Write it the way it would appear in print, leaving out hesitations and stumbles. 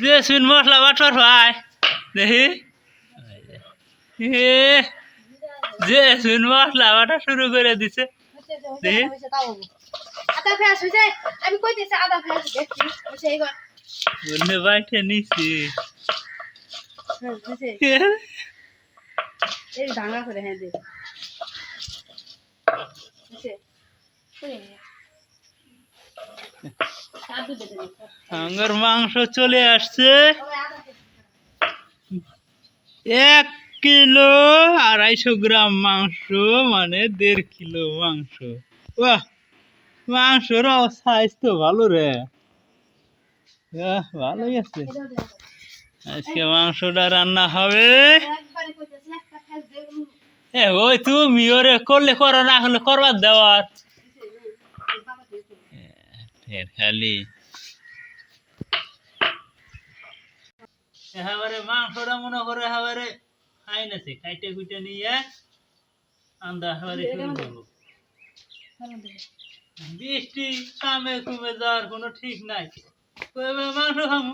যে শুন মশলা বাটর ভাই দেখি এ যে শুন মশলা বাটা শুরু করে দিছে দেখি আদা ফেস হইছে আমি কইতেছি আদা ফেস দেখছি হইছে এইবার বললে বাইটে নিছি হইছে এই ভাঙা করে হ্যাঁ দে হইছে আঙ্গুর মাংস চলে আসছে 1 কিলো 250 গ্রাম মাংস মানে 1.5 কিলো মাংস বাহ মাংসর সাইজ তো ভালো রে ভালোই আছে আজকে মাংসটা রান্না হবে ওই তুমি ওরে করলে করো না হলে করবার দেওয়ার খালি এবারে মাংসটা মনে করে এবারে খাইনাছে খাইতে খুঁটে নিয়ে আন্দা এবারে শুরু করবো বৃষ্টি কামে কমে যাওয়ার কোনো ঠিক নাই মাংস খামু